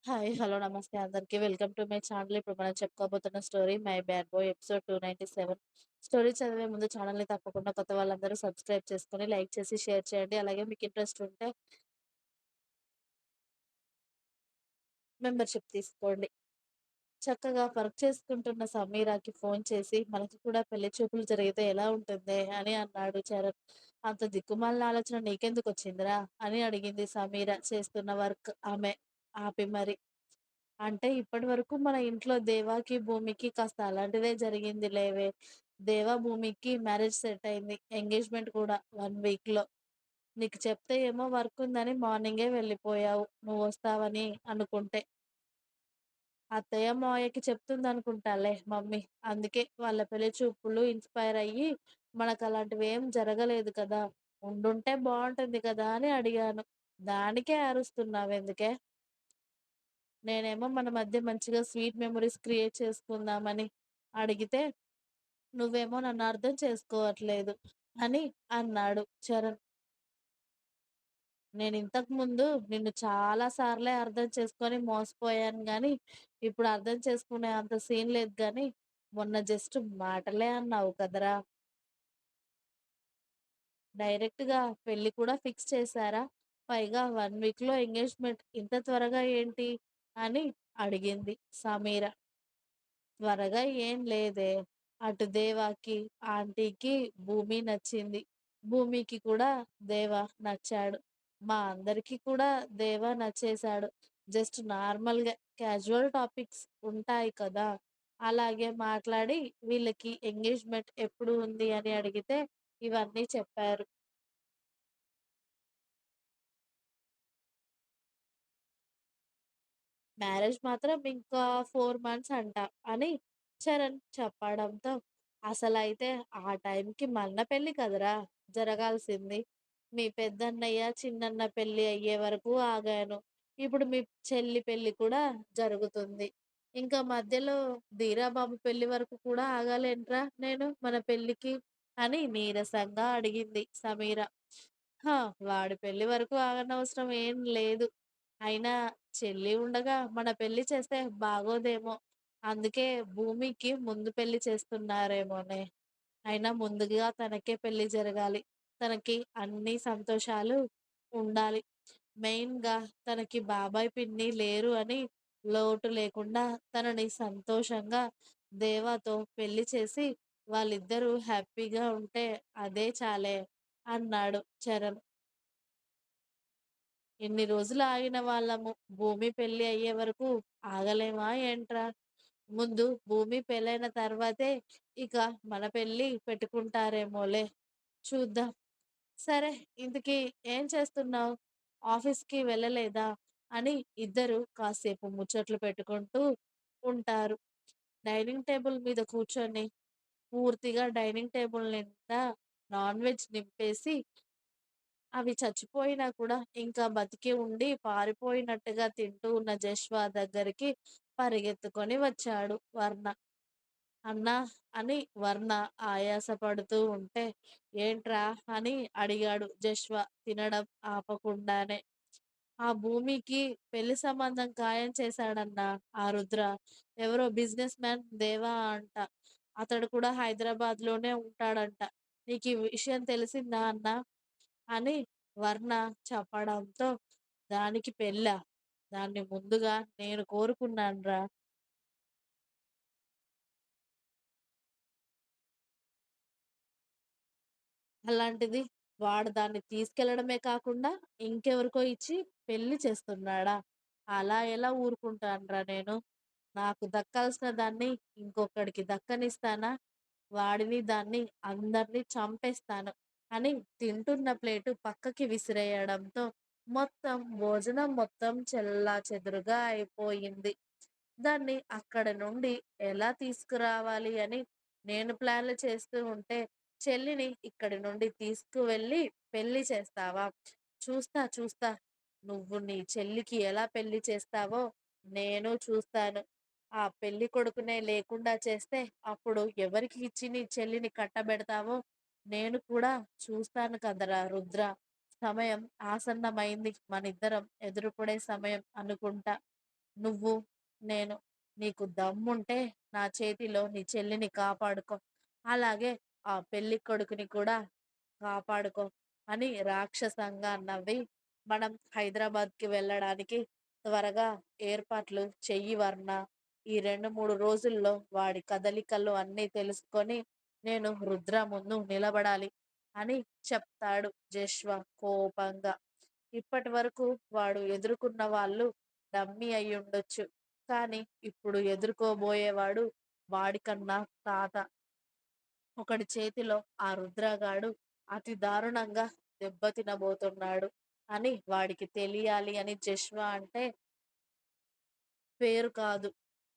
Hi. Hello. నమస్తే అందరికి. Welcome to my channel. ఇప్పుడు మనం చెప్పుకోబోతున్న story 'my bad boy' episode 297. Story చదివే ముందు ఛానల్‌ని తప్పకుండా కొత్త వాళ్ళందరూ సబ్స్క్రైబ్ చేసుకొని, లైక్ చేసి, షేర్ చేయండి. అలాగే మీకు ఇంట్రెస్ట్ ఉంటే మెంబర్‌షిప్ తీసుకోండి. చక్కగా వర్క్ చేసుకుంటున్న సమీరాకి ఫోన్ చేసి, "మనకి కూడా పెళ్లి చూపులు జరిగితే ఎలా ఉంటుందే" అని అన్నాడు చరణ్. "అంత దిక్కుమాలిన ఆలోచన నీకెందుకొచ్చిందిరా?" అని అడిగింది సమీర చేస్తున్న వర్క్ ఆమె ఆపి మరి. అంటే ఇప్పటివరకు మన ఇంట్లో దేవాకి, భూమికి కాస్త అలాంటిదే జరిగింది లేవే. దేవ, భూమికి మ్యారేజ్ సెట్ అయింది. ఎంగేజ్‌మెంట్ కూడా 1 వీక్‌లో. నీకు చెప్తే ఏమో వర్క్ ఉందని మార్నింగే వెళ్ళిపోయావు. నువ్వొస్తావని అనుకుంటే. అత్తయ్య, మావయ్యకి చెప్తుందనుకుంటాలే మమ్మీ. అందుకే వాళ్ళ పెళ్లి చూపులు ఇన్‌స్పైర్ అయ్యి మనకలాంటివేం జరగలేదు కదా! ఉండుంటే బావుంటుంది కదా! అని అడిగాను. దానికే అరుస్తున్నావెందుకే? నేనేమో మన మధ్య మంచిగా స్వీట్ మెమోరీస్ క్రియేట్ చేసుకుందామని అడిగితే, నువ్వేమో నన్ను అర్థం చేసుకోవట్లేదు అని అన్నాడు చరణ్. నేనింతకు ముందు నిన్ను చాలా సార్లే అర్థం చేసుకొని మోసపోయాను గానీ, ఇప్పుడు అర్థం చేసుకునే అంత సీన్ లేదు గానీ, మొన్న జస్ట్ మాటలే అన్నావు కదరా! డైరెక్ట్‌గా పెళ్లి కూడా ఫిక్స్ చేశారా? పైగా 1 వీక్‌లో ఎంగేజ్‌మెంట్ ఇంత త్వరగా ఏంటి? అని అడిగింది సమీర. త్వరగా ఏం లేదే. అటు దేవాకి, ఆంటీకి భూమి నచ్చింది. భూమికి కూడా దేవ నచ్చాడు. మా అందరికీ కూడా దేవ నచ్చేసాడు. జస్ట్ నార్మల్‌గా క్యాజువల్ టాపిక్స్ ఉంటాయి కదా! అలాగే మాట్లాడి వీళ్ళకి ఎంగేజ్‌మెంట్ ఎప్పుడు ఉంది అని అడిగితే ఇవన్నీ చెప్పారు. మ్యారేజ్ మాత్రం ఇంకా 4 మంత్స్ అంట అని చరణ్ చెప్పడంతో, అసలైతే ఆ టైంకి మన పెళ్లి కదరా జరగాల్సింది. మీ పెద్దన్నయ్య, చిన్నన్న పెళ్లి అయ్యే వరకు ఆగాను. ఇప్పుడు మీ చెల్లి పెళ్లి కూడా జరుగుతుంది. ఇంకా మధ్యలో ధీరాబాబు పెళ్లి వరకు కూడా ఆగాలేంట్రా నేను మన పెళ్ళికి అని నీరసంగా అడిగింది సమీర. హా! వాడి పెళ్లి వరకు ఆగనవసరం ఏం లేదు. అయినా చెల్లి ఉండగా మన పెళ్లి చేస్తే బాగోదేమో. అందుకే భూమికి ముందు పెళ్లి చేస్తున్నారేమోనే. అయినా ముందుగా తనకే పెళ్లి జరగాలి. తనకి అన్ని సంతోషాలు ఉండాలి. మెయిన్‌గా తనకి బాబాయ్, పిన్ని లేరు అని లోటు లేకుండా తనని సంతోషంగా దేవాతో పెళ్లి చేసి వాళ్ళిద్దరూ హ్యాపీగా ఉంటే అదే చాలే అన్నాడు చరణ్. ఇన్ని రోజులు ఆగిన వాళ్ళము. భూమి పెళ్లి అయ్యే వరకు ఆగలేమా ఏంట్రా? ముందు భూమి పెళ్ళైన తర్వాతే ఇక మన పెళ్లి పెట్టుకుంటారేమోలే. చూద్దాం. సరే, ఇంతకీ ఏం చేస్తున్నావు? ఆఫీస్‌కి వెళ్ళలేదా? అని ఇద్దరు కాసేపు ముచ్చట్లు పెట్టుకుంటూ ఉంటారు. డైనింగ్ టేబుల్ మీద కూర్చొని పూర్తిగా డైనింగ్ టేబుల్ నిండా నాన్ వెజ్ నింపేసి అవి చచ్చిపోయినా కూడా ఇంకా బతికి ఉండి పారిపోయినట్టుగా తింటూ ఉన్న జశ్వ దగ్గరికి పరిగెత్తుకొని వచ్చాడు వర్ణ. అన్నా అని వర్ణ ఆయాసపడుతూ ఉంటే, ఏంట్రా అని అడిగాడు జశ్వ తినడం ఆపకుండానే. ఆ భూమికి పెళ్లి సంబంధం ఖాయం చేశాడన్నా ఆ రుద్ర. ఎవరో బిజినెస్ మ్యాన్ దేవా అంట. అతడు కూడా హైదరాబాద్‌లోనే ఉంటాడంట. నీకీ విషయం తెలిసిందా అన్నా? అని వర్ణ చెప్పడంతో, దానికి పెళ్ళా? దాన్ని ముందుగా నేను కోరుకున్నానురా. అలాంటిది వాడు దాన్ని తీసుకెళ్లడమే కాకుండా ఇంకెవరికో ఇచ్చి పెళ్లి చేస్తున్నాడా? అలా ఎలా ఊరుకుంటానురా నేను? నాకు దక్కాల్సిన దాన్ని ఇంకొకడికి దక్కనిస్తానా? వాడిని, దాన్ని అందరిని చంపేస్తాను అని తింటున్న ప్లేటు పక్కకి విసిరేయడంతో భోజనం మొత్తం చెల్లాచెదురుగా అయిపోయింది. దాన్ని అక్కడి నుండి ఎలా తీసుకురావాలి అని నేను ప్లాన్లు చేస్తూ ఉంటే, చెల్లిని ఇక్కడి నుండి తీసుకువెళ్ళి పెళ్లి చేస్తావా? చూస్తా, చూస్తా. నువ్వు నీ చెల్లికి ఎలా పెళ్లి చేస్తావో నేను చూస్తాను. ఆ పెళ్లి కొడుకునే లేకుండా చేస్తే అప్పుడు ఎవరికి ఇచ్చి నీ చెల్లిని కట్టబెడతావో నేను కూడా చూస్తాను కదరా రుద్ర. సమయం ఆసన్నమైంది. మనిద్దరం ఎదురుపడే సమయం అనుకుంటా. నువ్వు, నేను. నీకు దమ్ముంటే నా చేతిలో నీ చెల్లిని కాపాడుకో. అలాగే ఆ పెళ్ళికొడుకుని కూడా కాపాడుకో అని రాక్షసంగా నవ్వి, మనం హైదరాబాద్‌కి వెళ్ళడానికి త్వరగా ఏర్పాట్లు చెయ్యి వర్ణ. ఈ 2, 3 రోజుల్లో వాడి కదలికలు అన్నీ తెలుసుకొని నేను రుద్ర ముందు నిలబడాలి అని చెప్తాడు జశ్వ కోపంగా. ఇప్పటివరకు వాడు ఎదుర్కొన్న వాళ్ళు డమ్మీ అయ్యుండొచ్చు. కానీ ఇప్పుడు ఎదుర్కోబోయేవాడు వాడికన్నా తాత. ఒకడి చేతిలో ఆ రుద్రగాడు అతి దారుణంగా దెబ్బతినబోతున్నాడు అని వాడికి తెలియాలి అని జశ్వ అంటే పేరు కాదు.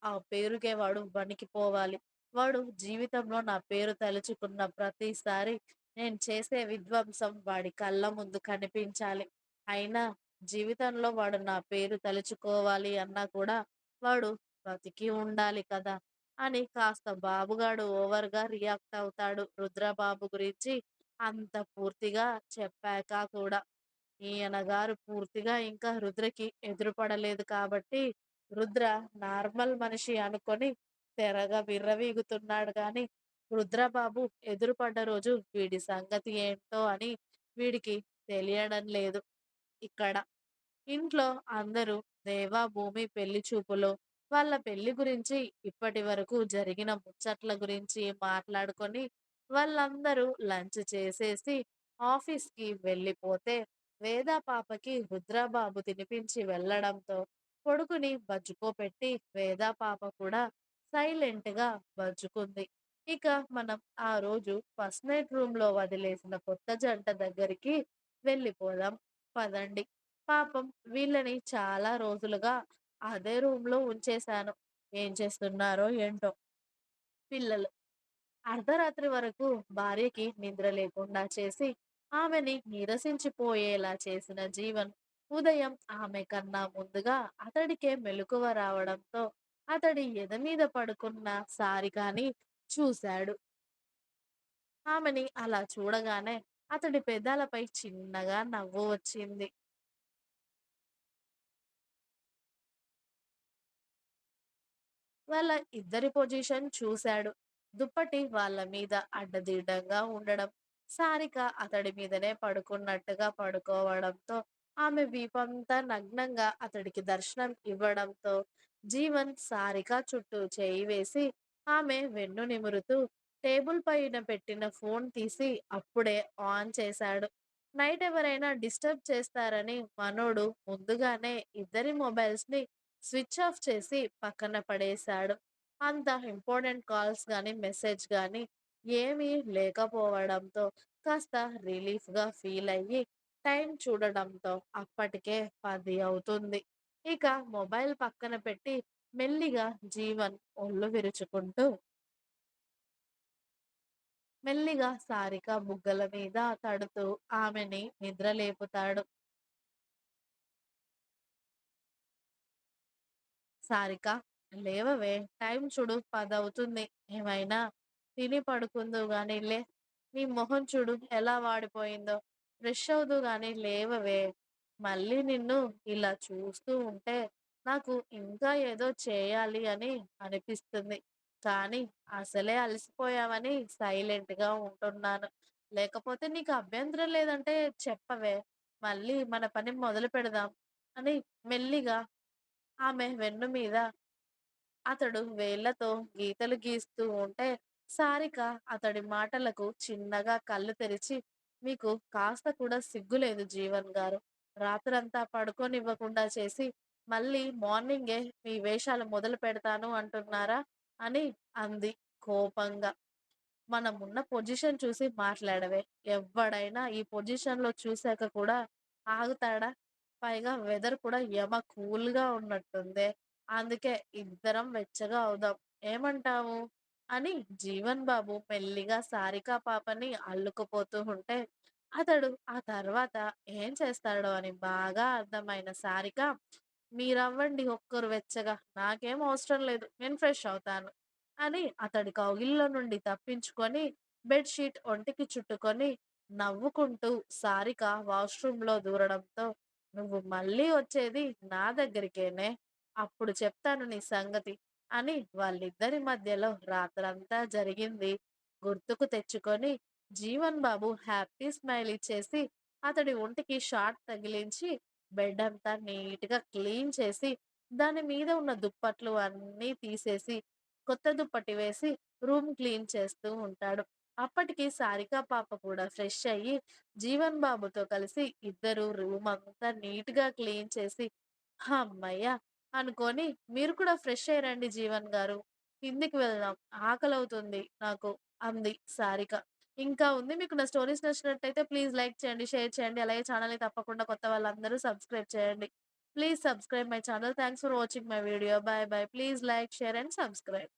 ఆ పేరుకే వాడు వణికిపోవాలి. వాడు జీవితంలో నా పేరు తలుచుకున్న ప్రతిసారి నేను చేసే విధ్వంసం వాడి కళ్ళ ముందు కనిపించాలి. అయినా జీవితంలో వాడు నా పేరు తలుచుకోవాలి అన్నా కూడా వాడు బతికి ఉండాలి కదా! అని కాస్త బాబుగాడు ఓవర్‌గా రియాక్ట్ అవుతాడు రుద్రబాబు గురించి అంత పూర్తిగా చెప్పాక కూడా. ఈయన గారు పూర్తిగా ఇంకా రుద్రకి ఎదురుపడలేదు కాబట్టి రుద్ర నార్మల్ మనిషి అనుకొని తెరగా విర్రవీగుతున్నాడు గాని రుద్రబాబు ఎదురుపడ్డ రోజు వీడి సంగతి ఏంటో అని వీడికి తెలియడం లేదు ఇక్కడ. ఇంట్లో అందరూ దేవా, భూమి పెళ్లి చూపులు, వాళ్ళ పెళ్లి గురించి ఇప్పటి వరకు జరిగిన ముచ్చట్ల గురించి మాట్లాడుకొని వాళ్ళందరూ లంచ్ చేసేసి ఆఫీస్‌కి వెళ్ళిపోతే వేద పాపకి రుద్రబాబు తినిపించి వెళ్ళడంతో కొడుకుని బజ్జుకోపెట్టి వేద పాప కూడా సైలెంట్‌గా బజ్జుకుంది. ఇక మనం ఆ రోజు ఫస్ట్ నైట్ రూమ్‌లో వదిలేసిన కొత్త జంట దగ్గరికి వెళ్ళిపోదాం పదండి. పాపం వీళ్ళని చాలా రోజులుగా అదే రూమ్‌లో ఉంచేశాను. ఏం చేస్తున్నారో ఏంటో పిల్లలు. అర్ధరాత్రి వరకు భార్యకి నిద్ర లేకుండా చేసి, ఆమెని నీరసించిపోయేలా చేసిన జీవన్, ఉదయం ఆమె కన్నా ముందుగా అతడికే మెలకువ రావడంతో, అతడి ఎద మీద పడుకున్న సారికని చూశాడు. ఆమెని అలా చూడగానే అతడి పెదాలపై చిన్నగా నవ్వు వచ్చింది. వాళ్ళ ఇద్దరి పొజిషన్ చూశాడు. దుప్పటి వాళ్ళ మీద అడ్డదిడ్డంగా ఉండడం, సారిక అతడి మీదనే పడుకున్నట్టుగా పడుకోవడంతో, ఆమె వీపంతా నగ్నంగా అతడికి దర్శనం ఇవ్వడంతో, జీవన్ సారిక చుట్టూ చేయి వేసి, ఆమె వెన్ను నిమురుతూ, టేబుల్ పైన పెట్టిన ఫోన్ తీసి అప్పుడే ఆన్ చేశాడు. నైట్ ఎవరైనా డిస్టర్బ్ చేస్తారని మనోడు ముందుగానే ఇద్దరి మొబైల్స్‌ని స్విచ్ ఆఫ్ చేసి పక్కన పడేశాడు. అంత ఇంపార్టెంట్ కాల్స్ గానీ, మెసేజ్ గానీ ఏమీ లేకపోవడంతో కాస్త రిలీఫ్‌గా ఫీల్ అయ్యి టైం చూడడంతో అప్పటికే 10 అవుతుంది. ఇక మొబైల్ పక్కన పెట్టి మెల్లిగా జీవన్ ఒళ్ళు విరుచుకుంటూ మెల్లిగా సారిక బుగ్గల మీద తడుతూ ఆమెని నిద్రలేపుతాడు. సారిక లేవవే టైం చూడు 10 అవుతుంది. ఏమైనా తిని పడుకుందువు గాని లే. నీ మొహం చూడు ఎలా వాడిపోయిందో. ఫ్రెష్ అవుదువు గాని లేవవే. మళ్ళీ నిన్ను ఇలా చూస్తూ ఉంటే నాకు ఇంకా ఏదో చేయాలి అని అనిపిస్తుంది. కానీ అసలే అలసిపోయావని సైలెంట్‌గా ఉంటున్నాను. లేకపోతే నీకు అభ్యంతరం లేదంటే చెప్పవే. మళ్ళీ మన పని మొదలు పెడదాం అని మెల్లిగా ఆమె వెన్ను మీద అతడు వేళ్ళతో గీతలు గీస్తూ ఉంటే, సారిక అతడి మాటలకు చిన్నగా కళ్ళు తెరిచి, మీకు కాస్త కూడా సిగ్గులేదు జీవన్ గారు. రాత్రంతా పడుకోనివ్వకుండా చేసి, మళ్ళీ మార్నింగే మీ వేషాలు మొదలు పెడతాను అంటున్నారా? అని అంది కోపంగా. మనమున్న పొజిషన్ చూసి మాట్లాడవే. ఎవ్వడైనా ఈ పొజిషన్‌లో చూసాక కూడా ఆగుతాడా? పైగా వెదర్ కూడా యమ కూల్‌గా ఉన్నట్టుందే. అందుకే ఇద్దరం వెచ్చగా అవుదాం. ఏమంటావు? అని జీవన్ బాబు మెల్లిగా సారిక పాపని అల్లుకుపోతూ ఉంటే, అతడు ఆ తర్వాత ఏం చేస్తాడో అని బాగా అర్థమైన సారిక, మీరవ్వండి ఒక్కరు వెచ్చగా. నాకేం అవసరం లేదు. నేను ఫ్రెష్ అవుతాను. అని అతడి కౌగిల్లో నుండి తప్పించుకొని బెడ్‌షీట్ ఒంటికి చుట్టుకొని నవ్వుకుంటూ సారిక వాష్‌రూమ్‌లో దూరడంతో, "నువ్వు మళ్ళీ వచ్చేది నా దగ్గరికేనే" అప్పుడు చెప్తాను నీ సంగతి అని వాళ్ళిద్దరి మధ్యలో రాత్రంతా జరిగింది గుర్తుకు తెచ్చుకొని జీవన్ బాబు హ్యాపీ స్మైల్ ఇచ్చేసి అతడి ఒంటికి షాట్ తగిలించి బెడ్ అంతా నీట్‌గా క్లీన్ చేసి దాని మీద ఉన్న దుప్పట్లు అన్నీ తీసేసి కొత్త దుప్పటి వేసి రూమ్ క్లీన్ చేస్తూ ఉంటాడు. అప్పటికి సారిక పాప కూడా ఫ్రెష్ అయ్యి జీవన్ బాబుతో కలిసి ఇద్దరు రూమ్ అంతా నీట్‌గా క్లీన్ చేసి హమ్మయ్య! అనుకోని మీరు కూడా ఫ్రెష్ అయ్యిరండి జీవన్ గారు. కిందికి వెళ్దాం. ఆకలవుతుంది నాకు అంది సారిక. ఇంకా ఉంది. మీకు నా స్టోరీస్ నచ్చినట్టయితే ప్లీజ్ లైక్ చేయండి, షేర్ చేయండి. అలాగే ఛానెల్‌ని తప్పకుండా కొత్త వాళ్ళందరూ సబ్స్క్రైబ్ చేయండి. Please subscribe my channel. Thanks for watching my video. By by. Please like, share and subscribe.